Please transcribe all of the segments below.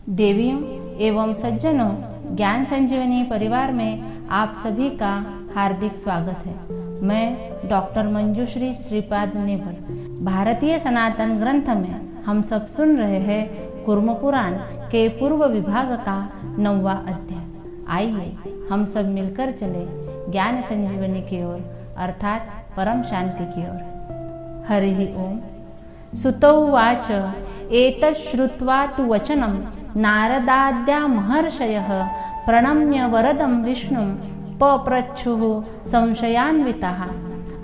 देवियों एवं सज्जनों, ज्ञान संजीवनी परिवार में आप सभी का हार्दिक स्वागत है। मैं डॉक्टर मंजुश्री श्रीपाद नेभर। भारतीय सनातन ग्रंथ में हम सब सुन रहे हैं कूर्म पुराण के पूर्व विभाग का 9वां अध्याय। आइए हम सब मिलकर चले ज्ञान संजीवनी की ओर, अर्थात परम शांति की ओर। हरि ओम। सुतोवाच एतत् श्रुत्वा तु वचनं नारदाद्या महर्षयः प्रणम्य वरदं विष्णुं पप्रच्छुः संशयान्विताः।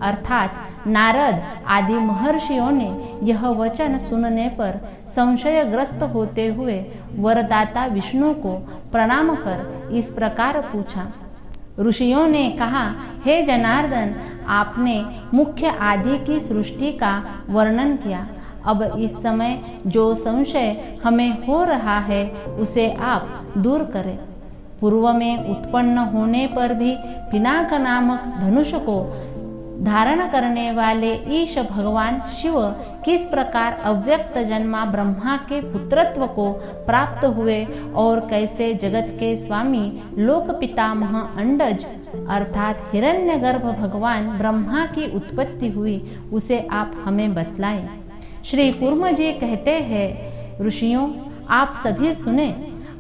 अर्थात नारद आदि महर्षियों ने यह वचन सुनने पर संशयग्रस्त होते हुए वरदाता विष्णु को प्रणाम कर इस प्रकार पूछा। ऋषियों ने कहा, हे जनार्दन, आपने मुख्य आदि की सृष्टि का वर्णन किया। अब इस समय जो संशय हमें हो रहा है उसे आप दूर करें। पूर्व में उत्पन्न होने पर भी पिनाक नामक धनुष को धारण करने वाले ईश भगवान शिव किस प्रकार अव्यक्त जन्मा ब्रह्मा के पुत्रत्व को प्राप्त हुए और कैसे जगत के स्वामी लोक पितामह अंडज अर्थात हिरण्यगर्भ भगवान ब्रह्मा की उत्पत्ति हुई, उसे आप हमें बतलाएं। श्री कूर्म जी कहते हैं, ऋषियों आप सभी सुने।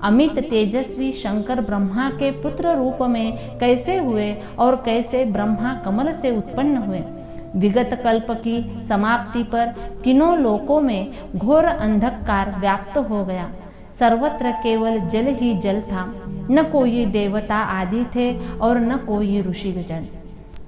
अमित तेजस्वी शंकर ब्रह्मा के पुत्र रूप में कैसे हुए और कैसे ब्रह्मा कमल से उत्पन्न हुए। विगत कल्प की समाप्ति पर तीनों लोकों में घोर अंधकार व्याप्त हो गया। सर्वत्र केवल जल ही जल था, न कोई देवता आदि थे और न कोई ऋषिजन।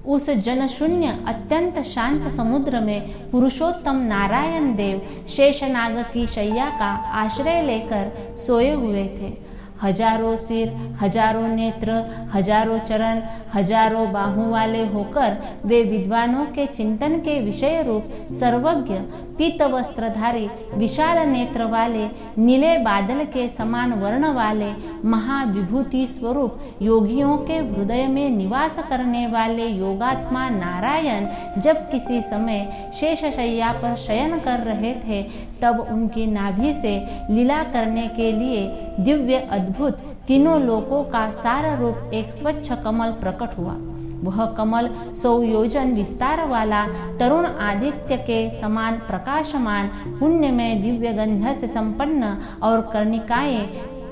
उस जन शून्य अत्यंत शांत समुद्र में पुरुषोत्तम नारायण देव शेषनाग की शैया का आश्रय लेकर सोए हुए थे। हजारों सिर, हजारों नेत्र, हजारों चरण, हजारों बाहों वाले होकर वे विद्वानों के चिंतन के विषय रूप सर्वज्ञ, पीत वस्त्रधारी, विशाल नेत्र वाले, नीले बादल के समान वर्ण वाले, महाविभूति स्वरूप योगियों के हृदय में निवास करने वाले योगात्मा नारायण जब किसी समय शेषशय्या पर शयन कर रहे थे, तब उनकी नाभि से लीला करने के लिए दिव्य अद्भुत तीनों लोकों का सारा रूप एक स्वच्छ कमल प्रकट हुआ। वह कमल 100 योजन विस्तार वाला, तरुण आदित्य के समान प्रकाशमान, पुण्य में दिव्य गंध से संपन्न और कर्णिकाएं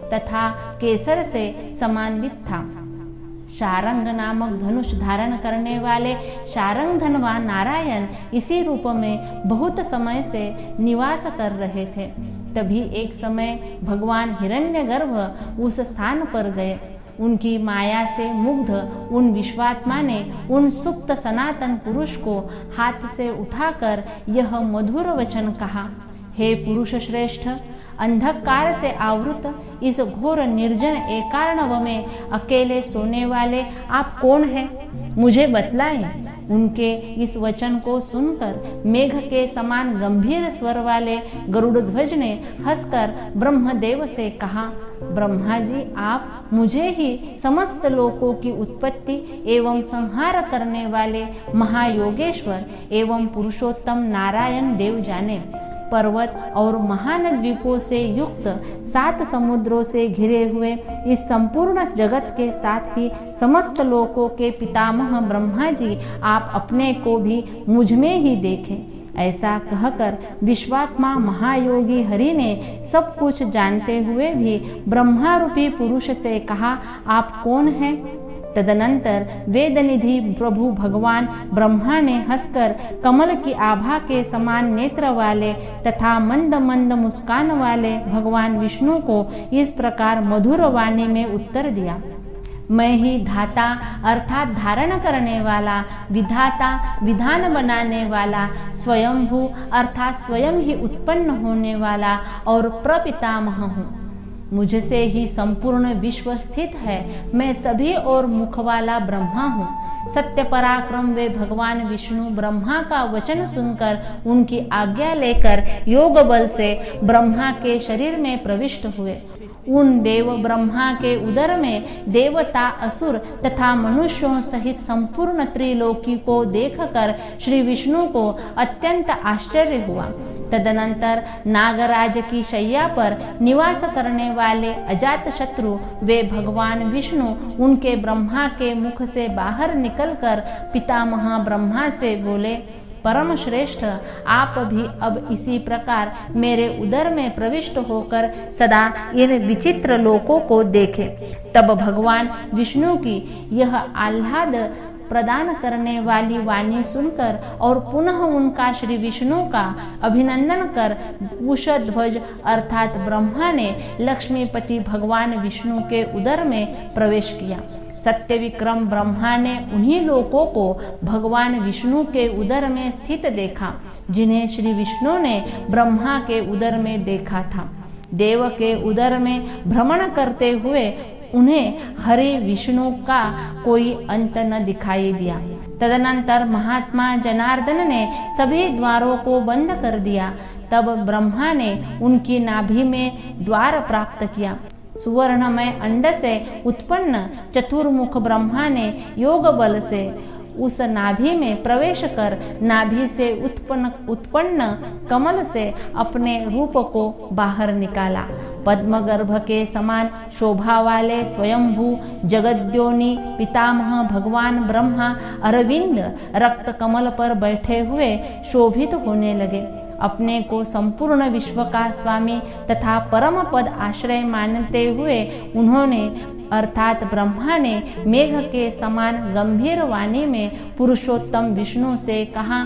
तथा केसर से समान्वित था। शारंग नामक धनुष धारण करने वाले शारंग धनवान नारायण इसी रूप में बहुत समय से निवास कर रहे थे। तभी एक समय भगवान हिरण्यगर्भ उस स्थान पर गए। उनकी माया से मुग्ध उन विश्वात्मा ने उन सुप्त सनातन पुरुष को हाथ से उठाकर यह मधुर वचन कहा, हे पुरुष श्रेष्ठ, अंधकार से आवृत इस घोर निर्जन एकार्णव में अकेले सोने वाले आप कौन हैं? मुझे बतलाएं। उनके इस वचन को सुनकर मेघ के समान गंभीर स्वर वाले गरुड़ध्वज ने हंसकर ब्रह्मदेव से कहा, ब्रह्मा जी, आप मुझे ही समस्त लोकों की उत्पत्ति एवं संहार करने वाले महायोगेश्वर एवं पुरुषोत्तम नारायण देव जाने। पर्वत और महान द्वीपों से युक्त 7 समुद्रों से घिरे हुए इस संपूर्ण जगत के साथ ही समस्त लोकों के पितामह ब्रह्मा जी आप अपने को भी मुझ में ही देखें। ऐसा कहकर विश्वात्मा महायोगी हरि ने सब कुछ जानते हुए भी ब्रह्मा रूपी पुरुष से कहा, आप कौन हैं? तदनंतर वेदनिधि प्रभु भगवान ब्रह्मा ने हंसकर कमल की आभा के समान नेत्र वाले तथा मंद मंद मुस्कान वाले भगवान विष्णु को इस प्रकार मधुर वाणी में उत्तर दिया, मैं ही धाता अर्थात धारण करने वाला, विधाता विधान बनाने वाला, स्वयंभू अर्थात स्वयं ही उत्पन्न होने वाला और प्रपितामह हूँ। मुझसे ही संपूर्ण विश्व स्थित है। मैं सभी और मुख वाला ब्रह्मा हूँ। सत्य पराक्रम वे भगवान विष्णु ब्रह्मा का वचन सुनकर उनकी आज्ञा लेकर योग बल से ब्रह्मा के शरीर में प्रविष्ट हुए। उन देव ब्रह्मा के उदर में देवता, असुर तथा मनुष्यों सहित संपूर्ण त्रिलोकी को देखकर श्री विष्णु को अत्यंत आश्चर्य हुआ तदनंतर नागराज की शैया पर निवास करने वाले अजात शत्रु वे भगवान विष्णु उनके ब्रह्मा के मुख से बाहर निकलकर पितामह ब्रह्मा से बोले, परम श्रेष्ठ, आप भी अब इसी प्रकार मेरे उदर में प्रविष्ट होकर सदा इन विचित्र लोकों को देखें। तब भगवान विष्णु की यह आह्लाद प्रदान करने वाली वाणी सुनकर और पुनः उनका श्री विष्णु का अभिनंदन कर कुशध्वज अर्थात ब्रह्मा ने लक्ष्मीपति भगवान विष्णु के उदर में प्रवेश किया। सत्य विक्रम ब्रह्मा ने उन्हीं लोकों को भगवान विष्णु के उदर में स्थित देखा जिन्हें श्री विष्णु ने ब्रह्मा के उदर में देखा था। देव के उदर में भ्रमण करते हुए उन्हें हरि विष्णु का कोई अंत न दिखाई दिया। तदनंतर महात्मा जनार्दन ने सभी द्वारों को बंद कर दिया। तब ब्रह्मा ने उनकी नाभि में द्वार प्राप्त किया। सुवर्णमय अंड से उत्पन्न चतुर्मुख ब्रह्मा ने योग बल से उस नाभि में प्रवेश कर नाभि से उत्पन्न कमल से अपने रूप को बाहर निकाला। पद्मगर्भ के समान शोभा वाले स्वयंभू जगद्योनि पितामह भगवान ब्रह्मा अरविंद रक्त कमल पर बैठे हुए शोभित होने लगे। अपने को संपूर्ण विश्व का स्वामी तथा परम पद आश्रय मानते हुए उन्होंने अर्थात ब्रह्मा ने मेघ के समान गंभीर वाणी में पुरुषोत्तम विष्णु से कहा,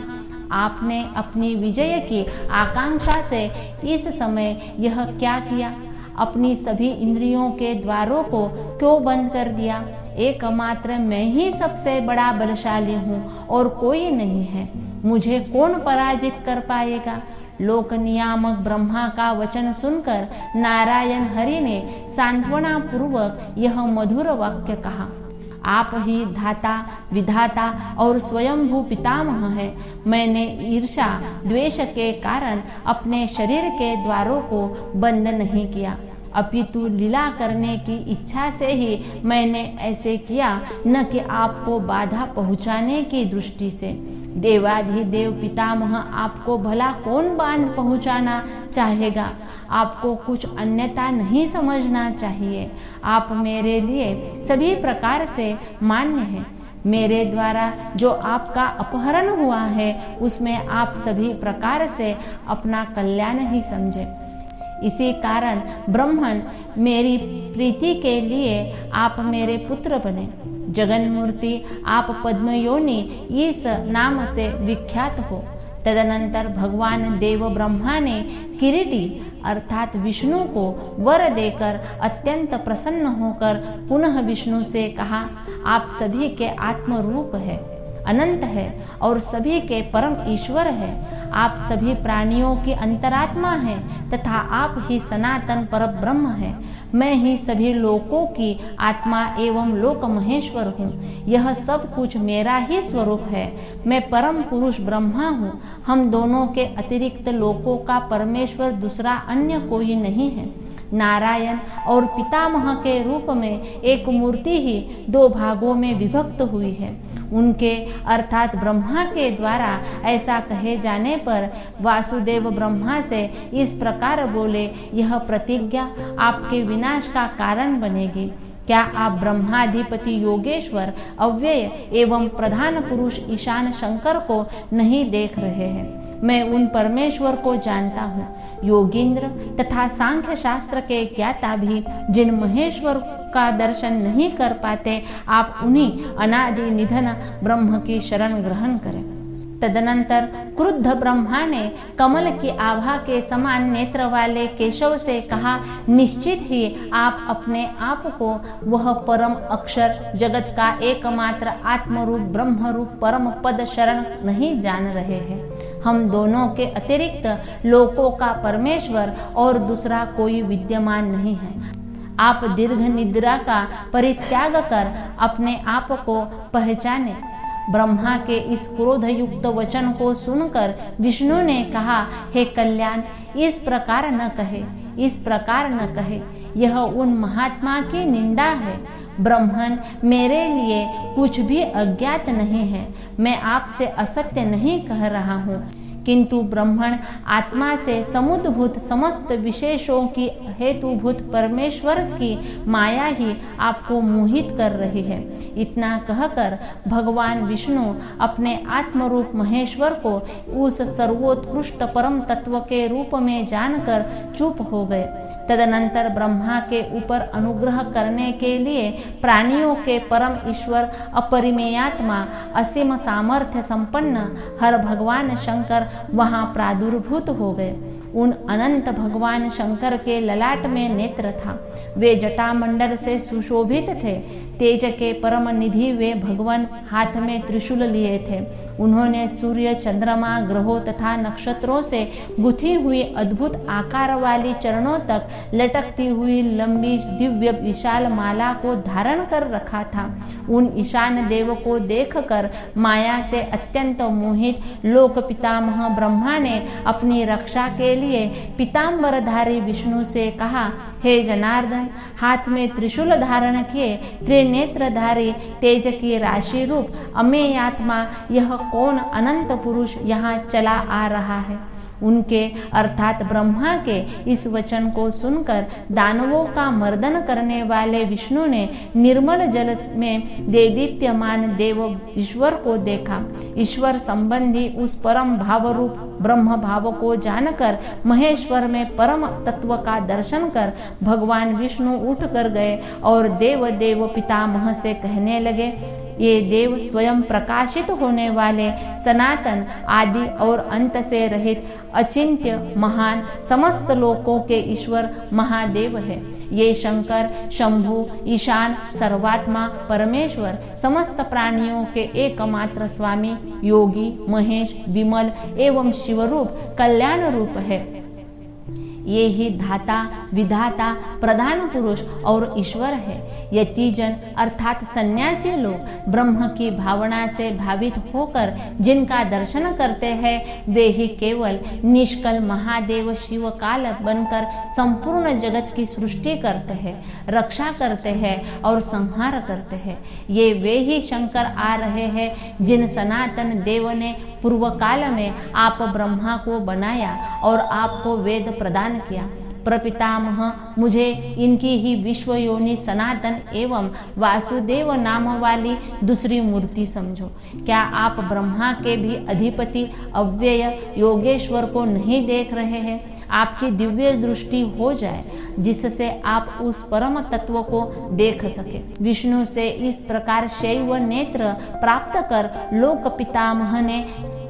आपने अपनी विजय की आकांक्षा से इस समय यह क्या किया? अपनी सभी इंद्रियों के द्वारों को क्यों बंद कर दिया? एकमात्र मैं ही सबसे बड़ा बलशाली हूँ और कोई नहीं है। मुझे कौन पराजित कर पाएगा? लोक नियामक ब्रह्मा का वचन सुनकर नारायण हरि ने सांत्वना पूर्वक यह मधुर वाक्य कहा, आप ही धाता विधाता और स्वयंभू पितामह है। मैंने ईर्षा द्वेष के कारण अपने शरीर के द्वारों को बंद नहीं किया, अपितु लीला करने की इच्छा से ही मैंने ऐसे किया, न कि आपको बाधा पहुंचाने की दृष्टि से। देवाधिदेव पितामह आपको भला कौन बांध पहुंचाना चाहेगा? आपको कुछ अन्यथा नहीं समझना चाहिए। आप मेरे लिए सभी प्रकार से मान्य हैं। मेरे द्वारा जो आपका अपहरण हुआ है उसमें आप सभी प्रकार से अपना कल्याण ही समझे। इसी कारण ब्रह्मण मेरी प्रीति के लिए आप मेरे पुत्र बने। जगन मूर्ति आप पद्मयोनि इस नाम से विख्यात हो। तदनंतर भगवान देव ब्रह्मा ने किरीटी अर्थात विष्णु को वर देकर अत्यंत प्रसन्न होकर पुनः विष्णु से कहा, आप सभी के आत्म रूप है, अनंत है और सभी के परम ईश्वर है। आप सभी प्राणियों की अंतरात्मा है तथा आप ही सनातन परब्रह्म है। मैं ही सभी लोकों की आत्मा एवं लोक महेश्वर हूँ। यह सब कुछ मेरा ही स्वरूप है। मैं परम पुरुष ब्रह्मा हूँ। हम दोनों के अतिरिक्त लोकों का परमेश्वर दूसरा अन्य कोई नहीं है। नारायण और पितामह के रूप में एक मूर्ति ही दो भागों में विभक्त हुई है। उनके अर्थात ब्रह्मा के द्वारा ऐसा कहे जाने पर वासुदेव ब्रह्मा से इस प्रकार बोले, यह प्रतिज्ञा आपके विनाश का कारण बनेगी। क्या आप ब्रह्माधिपति योगेश्वर अव्यय एवं प्रधान पुरुष ईशान शंकर को नहीं देख रहे हैं? मैं उन परमेश्वर को जानता हूँ। योगींद्र तथा सांख्य शास्त्र के ज्ञाता भी जिन महेश्वर का दर्शन नहीं कर पाते, आप उन्हीं अनादि निधन ब्रह्म की शरण ग्रहण करें। तदनंतर क्रुद्ध ब्रह्मा ने कमल की आभा के समान नेत्र वाले केशव से कहा, निश्चित ही आप अपने आप को वह परम अक्षर जगत का एकमात्र आत्मरूप ब्रह्मरूप परम पद शरण नहीं जान रहे हैं। हम दोनों के अतिरिक्त लोकों का परमेश्वर और दूसरा कोई विद्यमान नहीं है। आप दीर्घ निद्रा का परित्याग कर अपने आप को पहचाने। ब्रह्मा के इस क्रोध युक्त वचन को सुनकर विष्णु ने कहा, हे कल्याण, इस प्रकार न कहे, इस प्रकार न कहे। यह उन महात्मा की निंदा है। ब्रह्मन, मेरे लिए कुछ भी अज्ञात नहीं है। मैं आपसे असत्य नहीं कह रहा हूँ, किंतु ब्रह्मण आत्मा से समुद्भूत समस्त विशेषों की हेतुभूत परमेश्वर की माया ही आपको मोहित कर रही है। इतना कहकर भगवान विष्णु अपने आत्मरूप महेश्वर को उस सर्वोत्कृष्ट परम तत्व के रूप में जानकर चुप हो गए। तदनंतर ब्रह्मा के ऊपर अनुग्रह करने के लिए प्राणियों के परम ईश्वर अपरिमेयात्मा असीम सामर्थ्य संपन्न हर भगवान शंकर वहां प्रादुर्भूत हो गए। उन अनंत भगवान शंकर के ललाट में नेत्र था। वे जटामंडल से सुशोभित थे। तेज के परम निधि वे भगवान हाथ में त्रिशूल लिए थे। उन्होंने सूर्य, चंद्रमा, ग्रहों तथा नक्षत्रों से गुथी हुई अद्भुत आकार वाली चरणों तक लटकती हुई लंबी दिव्य विशाल माला को धारण कर रखा था। उन ईशान देव को देखकर माया से अत्यंत मोहित लोक पितामह ब्रह्मा ने अपनी रक्षा के लिए पीताम्बरधारी विष्णु से कहा, हे जनार्दन, हाथ में त्रिशूल धारण किए त्रिनेत्रधारी तेज की राशि रूप अमेयात्मा यह कौन अनंत पुरुष यहाँ चला आ रहा है। उनके अर्थात ब्रह्मा के इस वचन को सुनकर दानवों का मर्दन करने वाले विष्णु ने निर्मल जल में देदीप्यमान देव ईश्वर को देखा। ईश्वर संबंधी उस परम भाव रूप ब्रह्म भाव को जानकर महेश्वर में परम तत्व का दर्शन कर भगवान विष्णु उठ कर गए और देव देव पितामह से कहने लगे, ये देव स्वयं प्रकाशित होने वाले सनातन आदि और अंत से रहित अचिंत्य महान समस्त लोकों के ईश्वर महादेव है। ये शंकर, शंभु, ईशान, सर्वात्मा, परमेश्वर, समस्त प्राणियों के एकमात्र स्वामी, योगी, महेश, विमल एवं शिवरूप कल्याण रूप है। ये ही धाता, विधाता, प्रधान पुरुष और ईश्वर है। यतिजन अर्थात सन्यासी लोग ब्रह्म की भावना से भावित होकर जिनका दर्शन करते हैं, वे ही केवल निष्कल महादेव शिव काल बनकर संपूर्ण जगत की सृष्टि करते हैं, रक्षा करते हैं और संहार करते हैं। ये वे ही शंकर आ रहे हैं जिन सनातन देव ने पूर्व काल में आप ब्रह्मा को बनाया और आपको वेद प्रदान किया। प्रपितामह, मुझे इनकी ही विश्व योनि सनातन एवं वासुदेव नाम वाली दूसरी मूर्ति समझो। क्या आप ब्रह्मा के भी अधिपति अव्यय योगेश्वर को नहीं देख रहे हैं? आपकी दिव्य दृष्टि हो जाए जिससे आप उस परम तत्व को देख सके। विष्णु से इस प्रकार शैव नेत्र प्राप्त कर लोक पितामह ने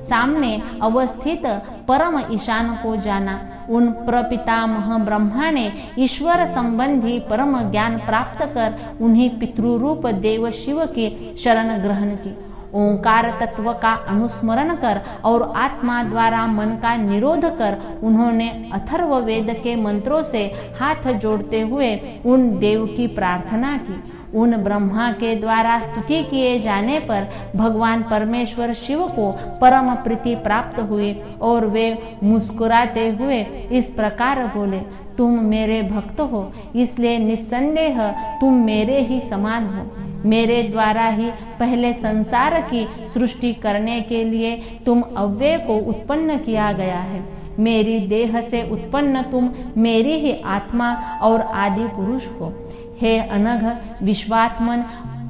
सामने अवस्थित परम ईशान को जाना। उन प्रपितामह ब्रह्मा ने ईश्वर संबंधी परम ज्ञान प्राप्त कर उन्हीं पितृरूप देव शिव की शरण ग्रहण की। ओंकार तत्व का अनुस्मरण कर और आत्मा द्वारा मन का निरोध कर उन्होंने अथर्व वेद के मंत्रों से हाथ जोड़ते हुए उन देव की प्रार्थना की। उन ब्रह्मा के द्वारा स्तुति किए जाने पर भगवान परमेश्वर शिव को परम प्रीति प्राप्त हुई और वे मुस्कुराते हुए इस प्रकार बोले, तुम मेरे भक्त हो, इसलिए निस्संदेह तुम मेरे ही समान हो। मेरे द्वारा ही पहले संसार की सृष्टि करने के लिए तुम अव्यय को उत्पन्न किया गया है। मेरी देह से उत्पन्न तुम मेरी ही आत्मा और आदि पुरुष हो। हे अनघ विश्वात्मन,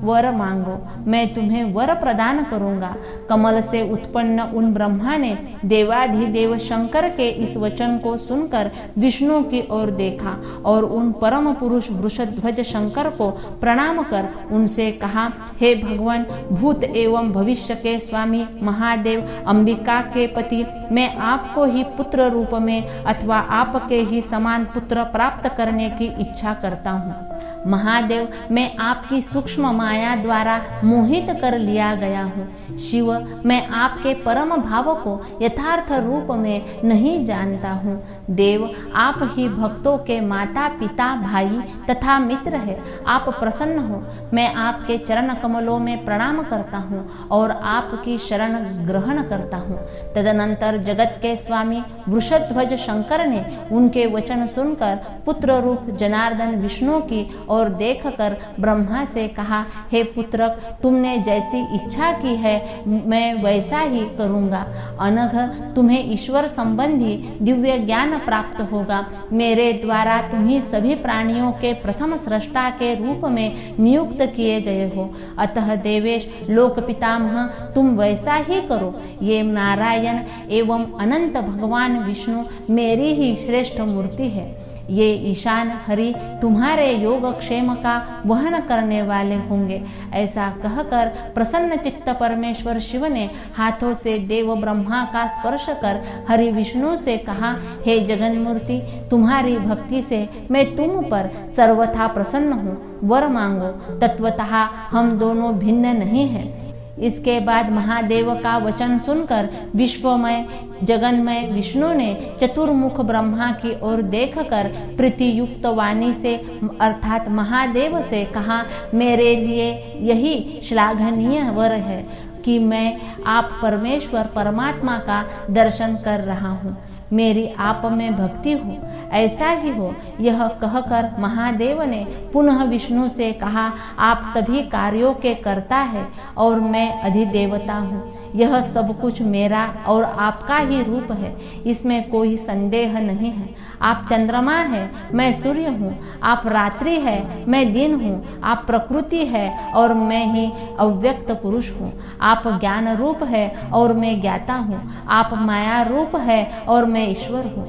वर मांगो, मैं तुम्हें वर प्रदान करूंगा। कमल से उत्पन्न उन ब्रह्मा ने देवाधिदेव शंकर के इस वचन को सुनकर विष्णु की ओर देखा और उन परम पुरुष वृषध्वज शंकर को प्रणाम कर उनसे कहा, हे भगवान, भूत एवं भविष्य के स्वामी महादेव, अंबिका के पति, मैं आपको ही पुत्र रूप में अथवा आपके ही समान पुत्र प्राप्त करने की इच्छा करता हूँ। महादेव, मैं आपकी सूक्ष्म माया द्वारा मोहित कर लिया गया हूँ। शिव, मैं आपके परम भाव को यथार्थ रूप में नहीं जानता हूँ। देव, आप ही भक्तों के माता पिता भाई तथा मित्र है। आप प्रसन्न हो। मैं आपके चरण कमलों में प्रणाम करता हूँ और आपकी शरण ग्रहण करता हूँ। तदनंतर जगत के स्वामी वृषध्वज शंकर ने उनके वचन सुनकर पुत्र रूप जनार्दन विष्णु की और देखकर ब्रह्मा से कहा, हे पुत्रक, तुमने जैसी इच्छा की है मैं वैसा ही करूँगा। अनघ तुम्हें ईश्वर संबंधी दिव्य ज्ञान प्राप्त होगा। मेरे द्वारा तुम्ही सभी प्राणियों के प्रथम सृष्टा के रूप में नियुक्त किए गए हो। अतः देवेश लोक पितामह तुम वैसा ही करो। ये नारायण एवं अनंत भगवान विष्णु मेरी ही श्रेष्ठ मूर्ति है। ये ईशान हरि तुम्हारे योगक्षेम का वहन करने वाले होंगे। ऐसा कहकर प्रसन्न चित्त परमेश्वर शिव ने हाथों से देव ब्रह्मा का स्पर्श कर हरि विष्णु से कहा, हे जगन्मूर्ति, तुम्हारी भक्ति से मैं तुम पर सर्वथा प्रसन्न हूँ। वर मांगो। तत्वतः हम दोनों भिन्न नहीं हैं। इसके बाद महादेव का वचन सुनकर विश्वमय जगन्मय विष्णु ने चतुर्मुख ब्रह्मा की ओर देखकर प्रीतियुक्त वाणी से अर्थात महादेव से कहा, मेरे लिए यही श्लाघनीय वर है कि मैं आप परमेश्वर परमात्मा का दर्शन कर रहा हूँ। मेरी आप में भक्ति हो, ऐसा ही हो। यह कहकर महादेव ने पुनः विष्णु से कहा, आप सभी कार्यों के कर्ता है और मैं अधिदेवता हूँ। यह सब कुछ मेरा और आपका ही रूप है, इसमें कोई संदेह नहीं है। आप चंद्रमा है, मैं सूर्य हूँ। आप रात्रि है, मैं दिन हूँ। आप प्रकृति है और मैं ही अव्यक्त पुरुष हूँ। आप ज्ञान रूप है और मैं ज्ञाता हूँ। आप माया रूप है और मैं ईश्वर हूँ।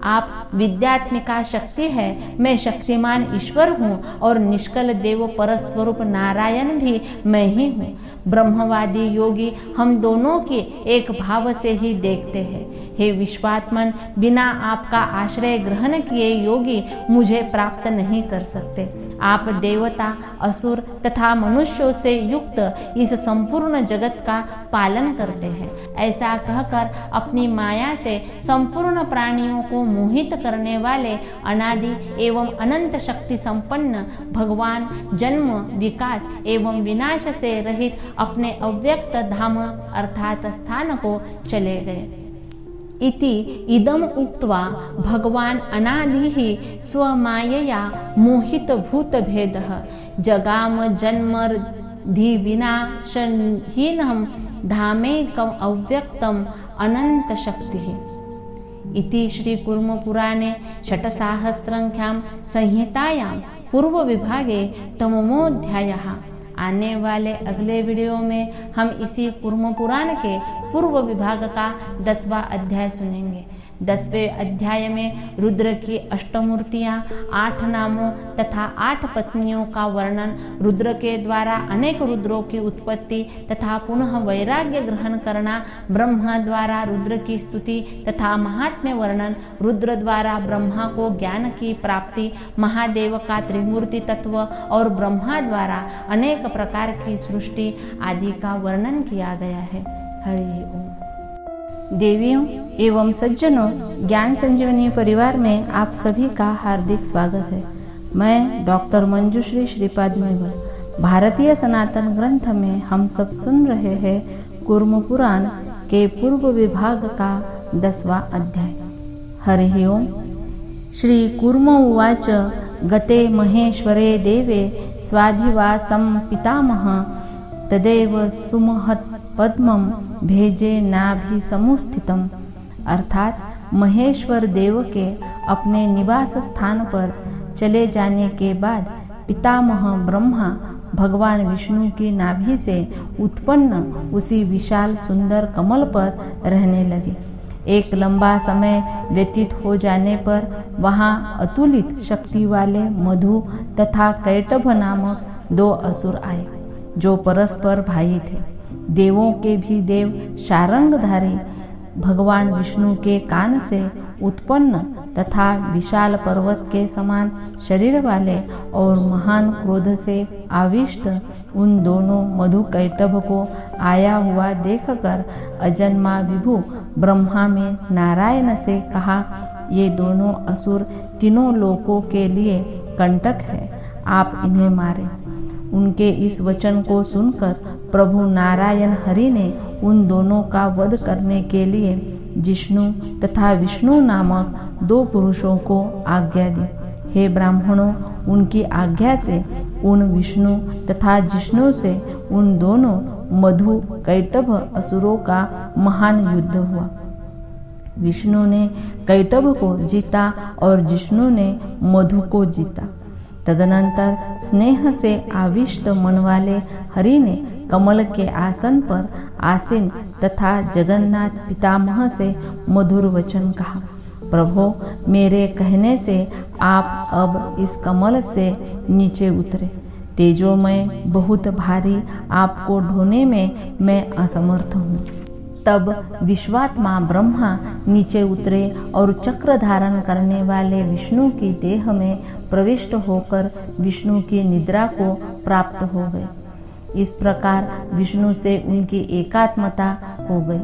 आप विद्यात्मिका शक्ति है, मैं शक्तिमान ईश्वर हूँ और निष्कल देव परस्वरूप नारायण भी मैं ही हूँ। ब्रह्मवादी योगी हम दोनों की एक भाव से ही देखते हैं। हे विश्वात्मन, बिना आपका आश्रय ग्रहण किए योगी मुझे प्राप्त नहीं कर सकते। आप देवता, असुर तथा मनुष्यों से युक्त इस संपूर्ण जगत का पालन करते हैं। ऐसा कहकर अपनी माया से संपूर्ण प्राणियों को मोहित करने वाले अनादि एवं अनंत शक्ति संपन्न भगवान जन्म, विकास एवं विनाश से रहित अपने अव्यक्त धाम अर्थात स्थान को चले गए। इति इदम उक्त्वा भगवान अनादिः स्वमायया मोहित भूत भेदः जगाम जन्मर्धि विनाशहीनं धामेकम् अव्यक्तम् अनंत शक्तिः। इति श्री कूर्म पुराणे षट्सहस्रंख्यां संहितायां पूर्व विभागे तमोध्यायः। आने वाले अगले वीडियो में हम इसी कूर्म पुराण के पूर्व विभाग का 10वां अध्याय सुनेंगे। 10वें अध्याय में रुद्र की अष्टमूर्तियां, 8 नामों तथा 8 पत्नियों का वर्णन, रुद्र के द्वारा अनेक रुद्रों की उत्पत्ति तथा पुनः वैराग्य ग्रहण करना, ब्रह्मा द्वारा रुद्र की स्तुति तथा महात्म्य वर्णन, रुद्र द्वारा ब्रह्मा को ज्ञान की प्राप्ति, महादेव का त्रिमूर्ति तत्व और ब्रह्मा द्वारा अनेक प्रकार की सृष्टि आदि का वर्णन किया गया है। हरि ओम। देवियों एवं सज्जनों, ज्ञान संजीवनी परिवार में आप सभी का हार्दिक स्वागत है। मैं डॉक्टर मंजुश्री श्रीपाद नेवर। भारतीय सनातन ग्रंथ में हम सब सुन रहे हैं कूर्म पुराण के पूर्व विभाग का 10वां अध्याय। हरि ओम। श्री कूर्म उवाच गते महेश्वरे देवे स्वाधिवासं पितामह तदेव सुमहत् पद्मं भेजे नाभि समुस्थितम। अर्थात महेश्वर देव के अपने निवास स्थान पर चले जाने के बाद पितामह ब्रह्मा भगवान विष्णु की नाभि से उत्पन्न उसी विशाल सुंदर कमल पर रहने लगे। एक लंबा समय व्यतीत हो जाने पर वहाँ अतुलित शक्ति वाले मधु तथा कैटभ नामक 2 असुर आए, जो परस्पर भाई थे। देवों के भी देव शारंगधारी भगवान विष्णु के कान से उत्पन्न तथा विशाल पर्वत के समान शरीर वाले और महान क्रोध से आविष्ट उन दोनों मधु कैटभ को आया हुआ देखकर अजन्मा विभु ब्रह्मा में नारायण से कहा, ये दोनों असुर तीनों लोकों के लिए कंटक है, आप इन्हें मारें। उनके इस वचन को सुनकर प्रभु नारायण हरि ने उन दोनों का वध करने के लिए जिष्णु तथा विष्णु नामक 2 पुरुषों को आज्ञा दी। हे ब्राह्मणों, उनकी आज्ञा से उन विष्णु तथा जिष्णु से उन दोनों मधु कैटभ असुरों का महान युद्ध हुआ। विष्णु ने कैटभ को जीता और जिष्णु ने मधु को जीता। तदनंतर स्नेह से आविष्ट मन वाले हरि ने कमल के आसन पर आसीन तथा जगन्नाथ पितामह से मधुर वचन कहा। प्रभो, मेरे कहने से आप अब इस कमल से नीचे उतरे। तेजोमय बहुत भारी आपको ढोने में मैं असमर्थ हूँ। तब विश्वात्मा ब्रह्मा नीचे उतरे और चक्र धारण करने वाले विष्णु की देह में प्रविष्ट होकर विष्णु की निद्रा को प्राप्त हो गए। इस प्रकार विष्णु से उनकी एकात्मता हो गई।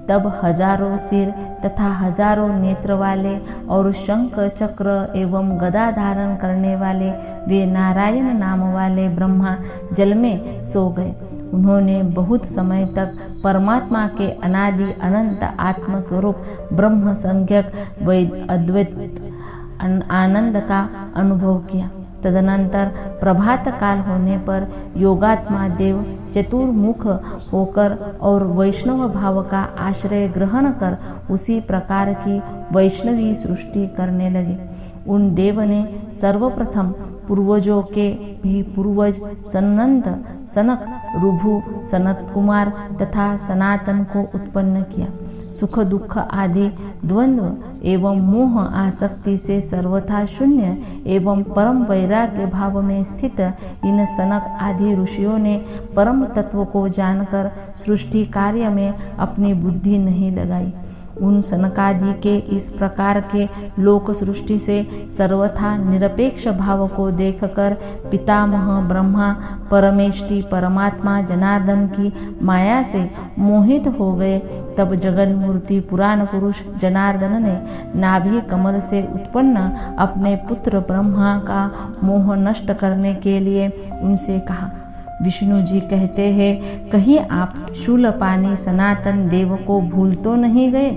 तब हजारों सिर तथा हजारों नेत्र वाले और शंख चक्र एवं गदा धारण करने वाले वे नारायण नाम वाले ब्रह्मा जल में सो गए। उन्होंने बहुत समय तक परमात्मा के अनादि अनंत आत्म स्वरूप ब्रह्म संज्ञक अद्वैत आनंद का अनुभव किया। तदनंतर प्रभात काल होने पर योगात्मा देव चतुर्मुख होकर और वैष्णव भाव का आश्रय ग्रहण कर उसी प्रकार की वैष्णवी सृष्टि करने लगे। उन देव ने सर्वप्रथम पूर्वजों के भी पूर्वज सनंद, सनक, ऋभु, सनत कुमार तथा सनातन को उत्पन्न किया। सुख दुख आदि द्वंद्व एवं मोह आसक्ति से सर्वथा शून्य एवं परम वैराग्य भाव में स्थित इन सनक आदि ऋषियों ने परम तत्व को जानकर सृष्टि कार्य में अपनी बुद्धि नहीं लगाई। उन सनकादि के इस प्रकार के लोक सृष्टि से सर्वथा निरपेक्ष भाव को देखकर पितामह ब्रह्मा परमेष्टि परमात्मा जनार्दन की माया से मोहित हो गए। तब जगन मूर्ति पुराण पुरुष जनार्दन ने नाभि कमल से उत्पन्न अपने पुत्र ब्रह्मा का मोह नष्ट करने के लिए उनसे कहा। विष्णु जी कहते हैं, कहीं आप शूलपाणी सनातन देव को भूल तो नहीं गए।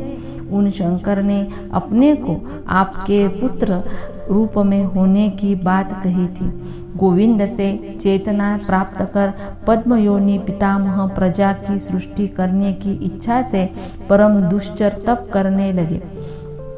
उन शंकर ने अपने को आपके पुत्र रूप में होने की बात कही थी। गोविंद से चेतना प्राप्त कर पद्मयोनि पितामह प्रजा की सृष्टि करने की इच्छा से परम दुश्चर तप करने लगे।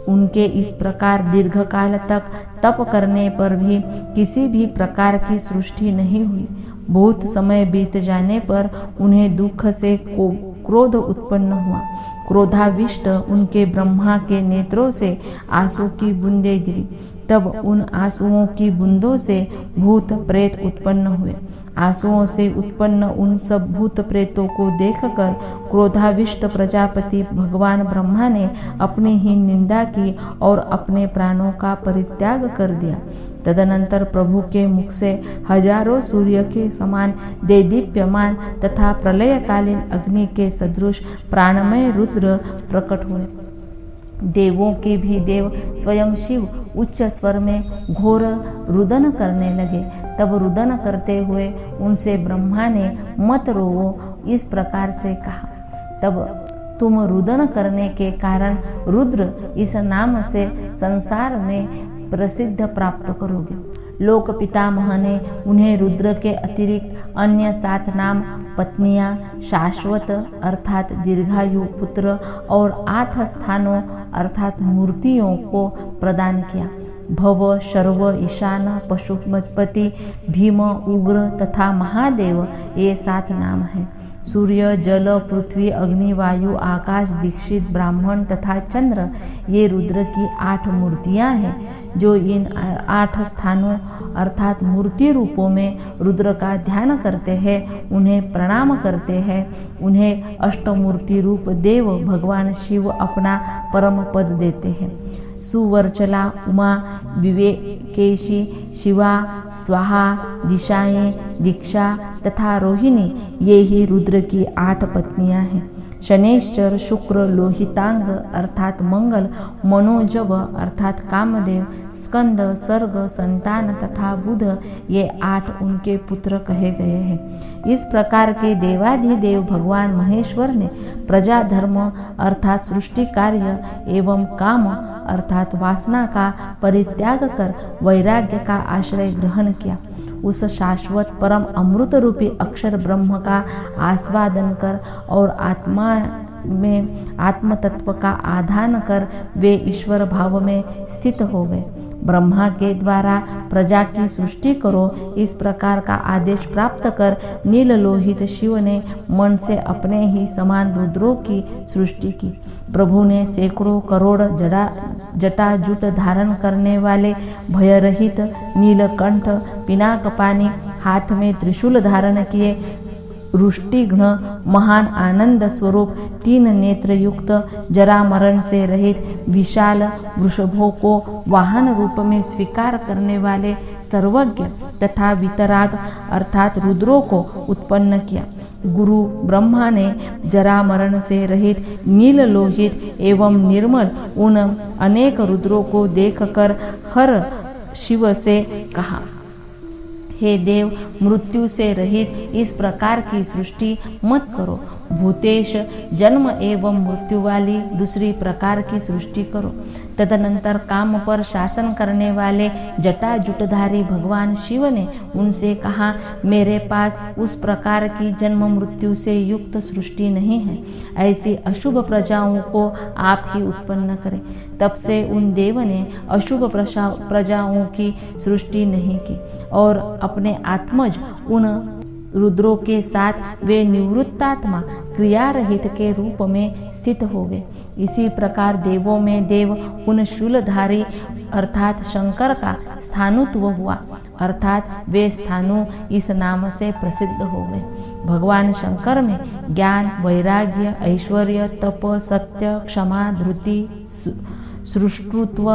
उनके इस प्रकार दीर्घ काल तक तप करने पर भी किसी भी प्रकार की सृष्टि नहीं हुई। बहुत समय बीत जाने पर उन्हें दुख से क्रोध उत्पन्न हुआ। क्रोधाविष्ट उनके ब्रह्मा के नेत्रों से आंसू की बूंदें गिरी। तब उन आंसुओं की बूंदों से भूत प्रेत उत्पन्न हुए। आंसुओं से उत्पन्न उन सब भूत प्रेतों को देखकर क्रोधाविष्ट प्रजापति भगवान ब्रह्मा ने अपनी ही निंदा की और अपने प्राणों का परित्याग कर दिया। तदनंतर प्रभु के मुख से हजारों सूर्य के समान देदीप्यमान तथा प्रलयकालीन अग्नि के सदृश प्राणमय रुद्र प्रकट हुए। देवों के भी देव स्वयं शिव उच्च स्वर में घोर रुदन करने लगे। तब रुदन करते हुए उनसे ब्रह्मा ने मत रोवो इस प्रकार से कहा। तब तुम रुदन करने के कारण रुद्र इस नाम से संसार में प्रसिद्ध प्राप्त करोगे। लोक पितामह ने उन्हें रुद्र के अतिरिक्त अन्य 7 नाम, पत्नियां, शाश्वत अर्थात दीर्घायु पुत्र और 8 स्थानों अर्थात मूर्तियों को प्रदान किया। भव, शर्व, ईशान, पशुपति, भीम, उग्र तथा महादेव ये 7 नाम हैं। सूर्य, जल, पृथ्वी, अग्नि, वायु, आकाश, दीक्षित, ब्राह्मण तथा चंद्र ये रुद्र की 8 मूर्तियां हैं। जो इन 8 स्थानों अर्थात मूर्ति रूपों में रुद्र का ध्यान करते हैं, उन्हें प्रणाम करते हैं, उन्हें अष्टमूर्ति रूप देव भगवान शिव अपना परम पद देते हैं। सुवर्चला, उमा, विवेकेशी, शिवा, स्वाहा, दिशाएं, दीक्षा तथा रोहिणी ये ही रुद्र की 8 पत्नियां हैं। शनैश्चर, शुक्र, लोहितांग अर्थात मंगल, मनोजव अर्थात कामदेव, स्कंद, सर्ग, संतान तथा बुध ये 8 उनके पुत्र कहे गए हैं। इस प्रकार के देवाधिदेव भगवान महेश्वर ने प्रजा धर्म अर्थात सृष्टि कार्य एवं काम अर्थात वासना का परित्याग कर वैराग्य का आश्रय ग्रहण किया। उस शाश्वत परम अमृत रूपी अक्षर ब्रह्म का आस्वादन कर और आत्मा में आत्म तत्व का आधान कर वे ईश्वर भाव में स्थित हो गए। ब्रह्मा के द्वारा प्रजा की सृष्टि करो, इस प्रकार का आदेश प्राप्त कर नील लोहित शिव ने मन से अपने ही समान रुद्रों की सृष्टि की। प्रभु ने सैकड़ों करोड़ जटाजुट धारण करने वाले भयरहित नीलकंठ पिनाकपानी हाथ में त्रिशूल धारण किए रुष्टिघ्न महान आनंद स्वरूप 3 नेत्र युक्त जरा मरण से रहित विशाल वृषभों को वाहन रूप में स्वीकार करने वाले सर्वज्ञ तथा वितराग अर्थात रुद्रों को उत्पन्न किया। गुरु ब्रह्मा ने जरा मरण से रहित नील लोहित एवं निर्मल उन अनेक रुद्रों को देखकर हर शिव से कहा, हे देव, मृत्यु से रहित इस प्रकार की सृष्टि मत करो। भूतेश जन्म एवं मृत्यु वाली दूसरी प्रकार की सृष्टि करो। तदनंतर काम पर शासन करने वाले जटाजुटधारी भगवान शिव ने उनसे कहा, मेरे पास उस प्रकार की जन्म मृत्यु से युक्त सृष्टि नहीं है। ऐसी अशुभ प्रजाओं को आप ही उत्पन्न करें। तब से उन देव ने अशुभ प्रजाओं की सृष्टि नहीं की और अपने आत्मज उन रुद्रों के साथ वे निवृत्तात्मा क्रिया रहित के रूप में स्थित हो गए। इसी प्रकार देवों में देव उन शूलधारी अर्थात शंकर का स्थानुत्व हुआ, अर्थात वे स्थानु इस नाम से प्रसिद्ध हो गए। भगवान शंकर में ज्ञान, वैराग्य, ऐश्वर्य, तप, सत्य, क्षमा, धृति, सृष्टुत्व,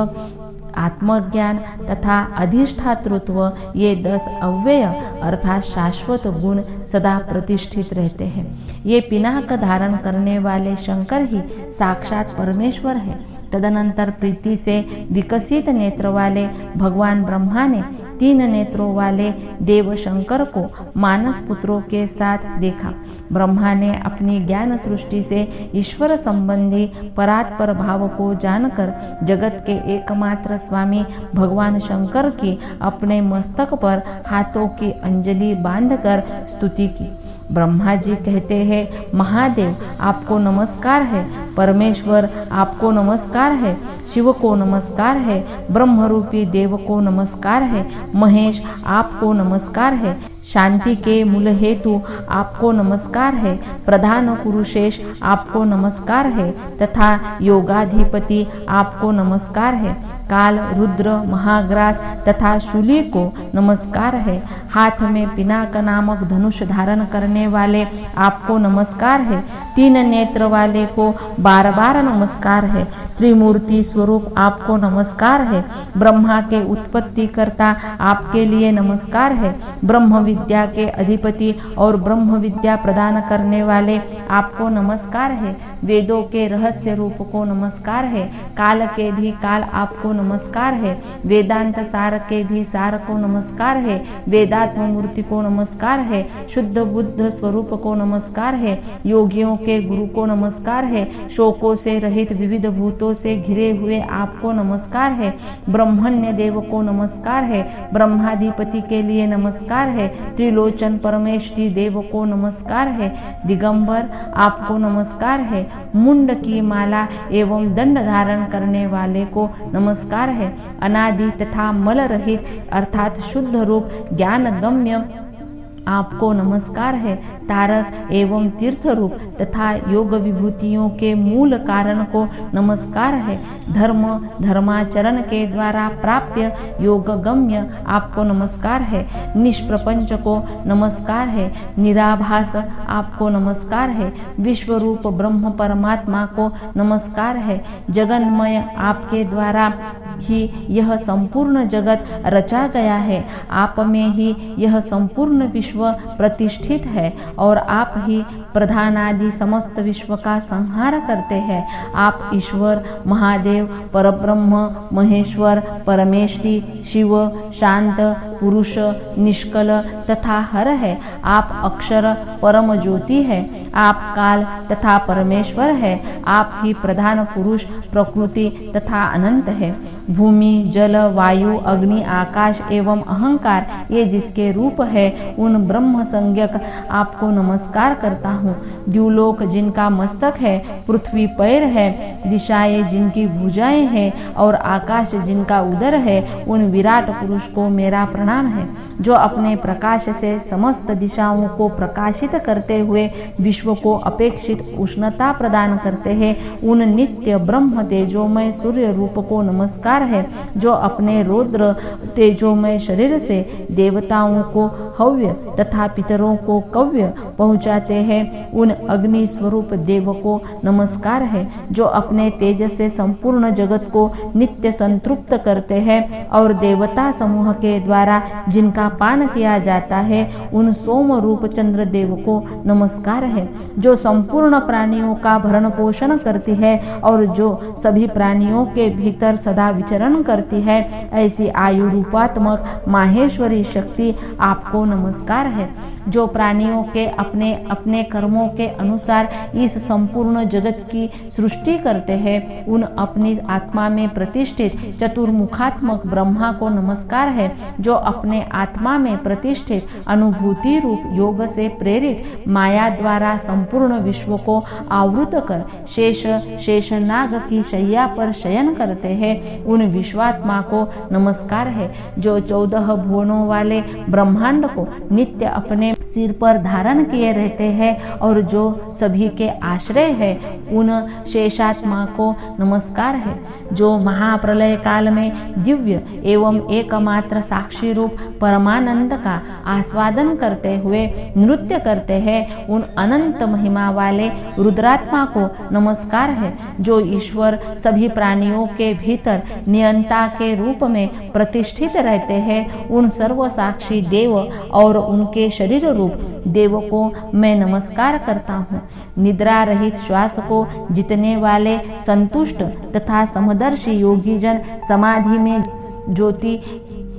आत्मज्ञान तथा अधिष्ठातृत्व ये 10 अव्यय अर्थात शाश्वत गुण सदा प्रतिष्ठित रहते हैं। ये पिनाक धारण करने वाले शंकर ही साक्षात परमेश्वर है। तदनंतर प्रीति से विकसित नेत्र वाले भगवान ब्रह्मा ने 3 नेत्रों वाले देव शंकर को मानस पुत्रों के साथ देखा। ब्रह्मा ने अपनी ज्ञान सृष्टि से ईश्वर संबंधी परात्पर भाव को जानकर जगत के एकमात्र स्वामी भगवान शंकर की अपने मस्तक पर हाथों की अंजलि बांधकर स्तुति की। ब्रह्मा जी कहते हैं, महादेव आपको नमस्कार है, परमेश्वर आपको नमस्कार है, शिव को नमस्कार है, ब्रह्मरूपी देव को नमस्कार है, महेश आपको नमस्कार है, शांति के मूल हेतु आपको नमस्कार है, प्रधान पुरुषेश आपको नमस्कार है तथा योगाधिपति आपको नमस्कार है, काल, रुद्र, महाग्रास तथा शूली को नमस्कार है, हाथ में पिनाक नामक धनुष धारण करने वाले आपको नमस्कार है, 3 नेत्र वाले को बार नमस्कार है, त्रिमूर्ति स्वरूप आपको नमस्कार है, ब्रह्मा के उत्पत्ति करता आपके लिए नमस्कार है, ब्रह्म विद्या के अधिपति और ब्रह्म विद्या प्रदान करने वाले आपको नमस्कार है, वेदों के रहस्य रूप को नमस्कार है, काल के भी काल आपको नमस्कार है, वेदांत सार के भी सार को नमस्कार है, वेदात्म मूर्ति को नमस्कार है, शुद्ध बुद्ध स्वरूप को नमस्कार है, योगियों के गुरु को नमस्कार है, शोकों से रहित विविध भूतों से घिरे हुए आपको नमस्कार है, ब्रह्मण्य देव को नमस्कार है, ब्रह्माधिपति के लिए नमस्कार है, त्रिलोचन परमेष्टि देव को नमस्कार है, दिगंबर आपको नमस्कार है, मुंड की माला एवं दंड धारण करने वाले को नमस्कार है, अनादि तथा मल रहित अर्थात शुद्ध रूप ज्ञान गम्य आपको नमस्कार है, तारक एवं तीर्थ रूप तथा योग विभूतियों के मूल कारण को नमस्कार है, धर्म धर्माचरण के द्वारा प्राप्य योग गम्य आपको नमस्कार है, निष्प्रपंच को नमस्कार है, निराभास आपको नमस्कार है, विश्वरूप ब्रह्म परमात्मा को नमस्कार है, जगन्मय आपके द्वारा ही यह संपूर्ण जगत रचा गया है, आप में ही यह संपूर्ण विश्व प्रतिष्ठित है और आप ही प्रधानादि समस्त विश्व का संहार करते हैं। आप ईश्वर, महादेव, परब्रह्म, महेश्वर, परमेष्टि, शिव, शांत, पुरुष, निष्कल तथा हर है। आप अक्षर परम ज्योति है। आप काल तथा परमेश्वर है। आप ही प्रधान पुरुष, प्रकृति तथा अनंत है। भूमि, जल, वायु, अग्नि, आकाश एवं अहंकार ये जिसके रूप है, उन ब्रह्म संज्ञक आपको नमस्कार करता हूँ। द्युलोक जिनका मस्तक है, पृथ्वी पैर है, दिशाएं जिनकी भुजाएं हैं और आकाश जिनका उदर है, उन विराट पुरुष को मेरा प्रणाम है। जो अपने प्रकाश से समस्त दिशाओं को प्रकाशित करते हुए विश्व को अपेक्षित उष्णता प्रदान करते हैं, उन नित्य ब्रह्म तेजोमय सूर्य रूप को नमस्कार है। जो अपने रौद्र तेजोमय शरीर से देवताओं को हव्य तथा पितरों को कव्य पहुँचाते हैं, उन अग्नि स्वरूप देव को नमस्कार है। जो अपने तेज से संपूर्ण जगत को नित्य संतृप्त करते हैं और देवता समूह के द्वारा जिनका पान किया जाता है, उन सोम रूप चंद्र देव को नमस्कार है। जो संपूर्ण प्राणियों का भरण पोषण करती है और जो सभी प्राणियों के भीतर सदा विचरण करती है, ऐसी आयु रूपात्मक माहेश्वरी शक्ति आपको नमस्कार है। जो प्राणियों के अपने अपने कर्मों के अनुसार इस संपूर्ण जगत की सृष्टि करते हैं, उन अपनी आत्मा में प्रतिष्ठित चतुर्मुखात्मक ब्रह्मा को नमस्कार है। जो अपने आत्मा में प्रतिष्ठित अनुभूति रूप योग से प्रेरित माया द्वारा संपूर्ण विश्व को आवृत कर शेषनाग की शैया पर शयन करते हैं, उन विश्वात्मा को नमस्कार है। जो 14 भुवनों वाले ब्रह्मांड को नित्य अपने सिर पर धारण किए रहते हैं और जो सभी के आश्रय है, उन शेषात्मा को नमस्कार है। जो महाप्रलय काल में दिव्य एवं एकमात्र साक्षी रूप परमानंद का आस्वादन करते हुए नृत्य करते हैं, उन अनंत महिमा वाले रुद्रात्मा को नमस्कार है। जो ईश्वर सभी प्राणियों के भीतर नियंता के रूप में प्रतिष्ठित रहते हैं, उन सर्वसाक्षी देव और उनके शरीर रूप देव को मैं नमस्कार करता हूँ। निद्रा रहित श्वास को जीतने वाले संतुष्ट तथा समदर्शी योगी जन समाधि में ज्योति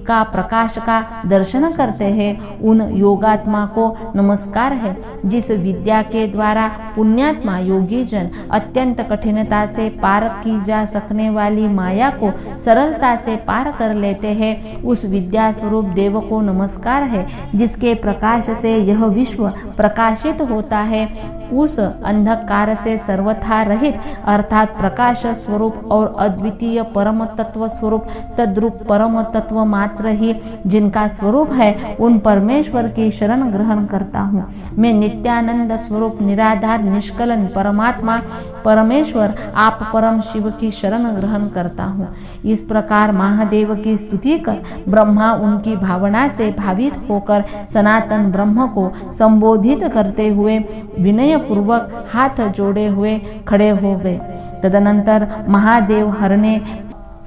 का प्रकाश का दर्शन करते हैं, उन योगात्मा को नमस्कार है। जिस विद्या के द्वारा पुण्यात्मा योगी जन अत्यंत कठिनता से पार की जा सकने वाली माया को सरलता से पार कर लेते हैं, उस विद्या स्वरूप देव को नमस्कार है। जिसके प्रकाश से यह विश्व प्रकाशित होता है, उस अंधकार से सर्वथा रहित अर्थात प्रकाश स्वरूप और अद्वितीय परम तत्व स्वरूप तद्रूप परम तत्व मात्र ही जिनका स्वरूप है, उन परमेश्वर की शरण ग्रहण करता हूँ। मैं नित्यानंद स्वरूप निराधार निष्कलन परमात्मा परमेश्वर आप परम शिव की शरण ग्रहण करता हूँ। इस प्रकार महादेव की स्तुति कर ब्रह्मा उनकी भावना से भावित होकर सनातन ब्रह्म को संबोधित करते हुए विनय पूर्वक हाथ जोड़े हुए खड़े हो गए। तदनंतर महादेव हर ने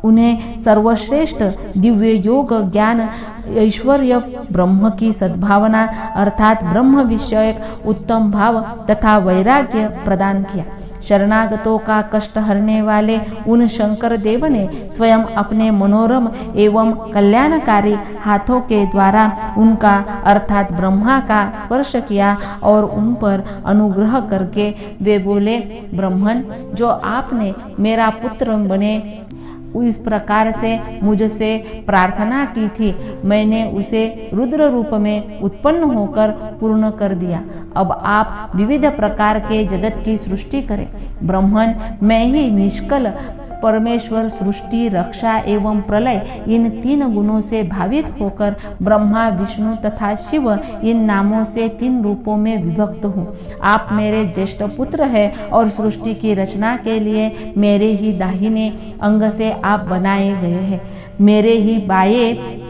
उन्हें सर्वश्रेष्ठ दिव्य योग ज्ञान ऐश्वर्य ब्रह्म की सद्भावना अर्थात ब्रह्म विषयक उत्तम भाव तथा वैराग्य प्रदान किया। शरणागतों का कष्ट हरने वाले उन शंकर देव ने स्वयं अपने मनोरम एवं कल्याणकारी हाथों के द्वारा उनका अर्थात ब्रह्मा का स्पर्श किया और उन पर अनुग्रह करके वे बोले, ब्रह्मन, जो आपने मेरा पुत्र बने इस प्रकार से मुझसे प्रार्थना की थी, मैंने उसे रुद्र रूप में उत्पन्न होकर पूर्ण कर दिया। अब आप विविध प्रकार के जगत की सृष्टि करें। ब्रह्मन, मैं ही निष्कल परमेश्वर सृष्टि रक्षा एवं प्रलय इन तीन गुणों से भावित होकर ब्रह्मा विष्णु तथा शिव इन नामों से तीन रूपों में विभक्त हूँ। आप मेरे ज्येष्ठ पुत्र हैं और सृष्टि की रचना के लिए मेरे ही दाहिने अंग से आप बनाए गए हैं। मेरे ही बाएं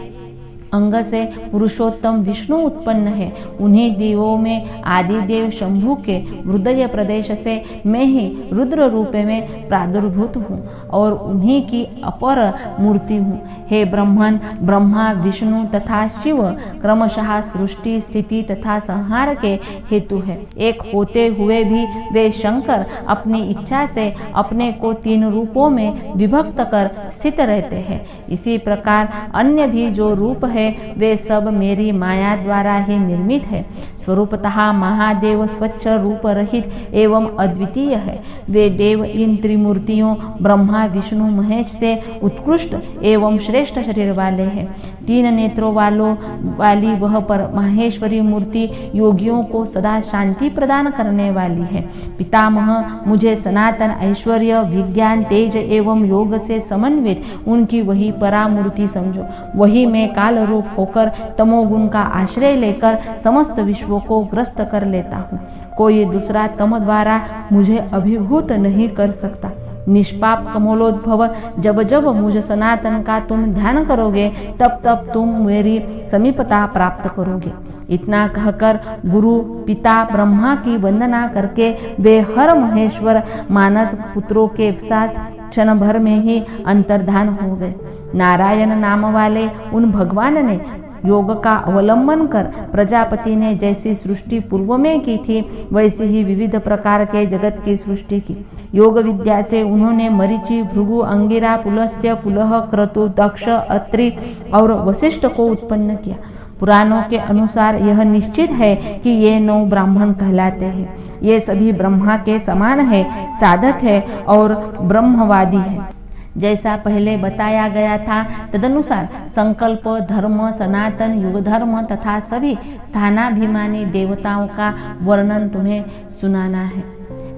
अंग से पुरुषोत्तम विष्णु उत्पन्न है। उन्हीं देवों में आदिदेव शंभु के हृदय प्रदेश से मैं ही रुद्र रूप में प्रादुर्भूत हूँ और उन्हीं की अपर मूर्ति हूँ। हे ब्रह्मन, ब्रह्मा विष्णु तथा शिव क्रमशः सृष्टि स्थिति तथा संहार के हेतु है। एक होते हुए भी वे शंकर अपनी इच्छा से अपने को तीन रूपों में विभक्त कर स्थित रहते हैं। इसी प्रकार अन्य भी जो रूप है है वे सब मेरी माया द्वारा ही निर्मित है। स्वरूपतः महादेव स्वच्छ रूप रहित एवं अद्वितीय है। वे देव इन त्रिमूर्तियों ब्रह्मा विष्णु महेश से उत्कृष्ट एवं श्रेष्ठ शरीर वाले हैं। 3 नेत्रों वाली वह पर माहेश्वरी मूर्ति योगियों को सदा शांति प्रदान करने वाली है। पितामह मुझे सनातन ऐश्वर्य विज्ञान तेज एवं योग से समन्वित उनकी वही परामूर्ति समझो। वही मैं काल रूप होकर तमोगुण का आश्रय लेकर समस्त विश्वों को ग्रस्त कर लेता हूँ। कोई दूसरा तम द्वारा मुझे अभिभूत नहीं कर सकता। निष्पाप कमलोद्भव, जब जब मुझ सनातन का तुम ध्यान करोगे तब तब तुम मेरी समीपता प्राप्त करोगे। इतना कहकर गुरु पिता ब्रह्मा की वंदना करके वे हर महेश्वर मानस पुत्रों के साथ क्षण भर में ही अंतर्धान हो गए। नारायण नाम वाले उन भगवान ने योग का अवलंबन कर प्रजापति ने जैसी सृष्टि पूर्व में की थी वैसी ही विविध प्रकार के जगत की सृष्टि की। योग विद्या से उन्होंने मरीचि भृगु अंगिरा पुलस्त्य पुलह क्रतु दक्ष अत्रि और वशिष्ठ को उत्पन्न किया। पुराणों के अनुसार यह निश्चित है कि ये 9 ब्राह्मण कहलाते हैं। ये सभी ब्रह्मा के समान है, साधक है और ब्रह्मवादी है। जैसा पहले बताया गया था तदनुसार संकल्प धर्म सनातन युग धर्म तथा सभी स्थानाभिमानी देवताओं का वर्णन तुम्हें सुनाना है।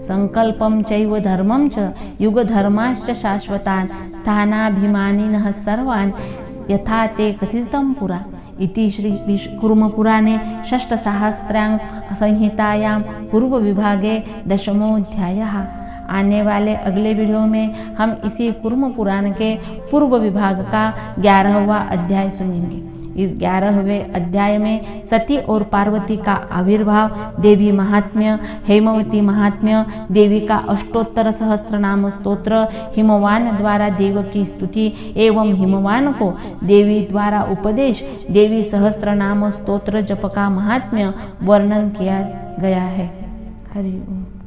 संकल्पम चैव धर्मम च युग धर्माश्च शाश्वतान् स्थानाभिमानिनः सर्वान् यथा ते कथितं पुरा। इति श्री कूर्मपुराणे षष्ठसहस्रांग संहितायां पूर्व विभागे 10वाध्यायः। आने वाले अगले वीडियो में हम इसी कूर्म पुराण के पूर्व विभाग का 11वां अध्याय सुनेंगे। इस 11वें अध्याय में सती और पार्वती का आविर्भाव, देवी महात्म्य, हेमवती महात्म्य, देवी का अष्टोत्तर सहस्त्रनाम स्तोत्र, हिमवान द्वारा देव की स्तुति एवं हिमवान को देवी द्वारा उपदेश, देवी सहस्त्रनाम स्तोत्र जप का महात्म्य वर्णन किया गया है। हरि ओम।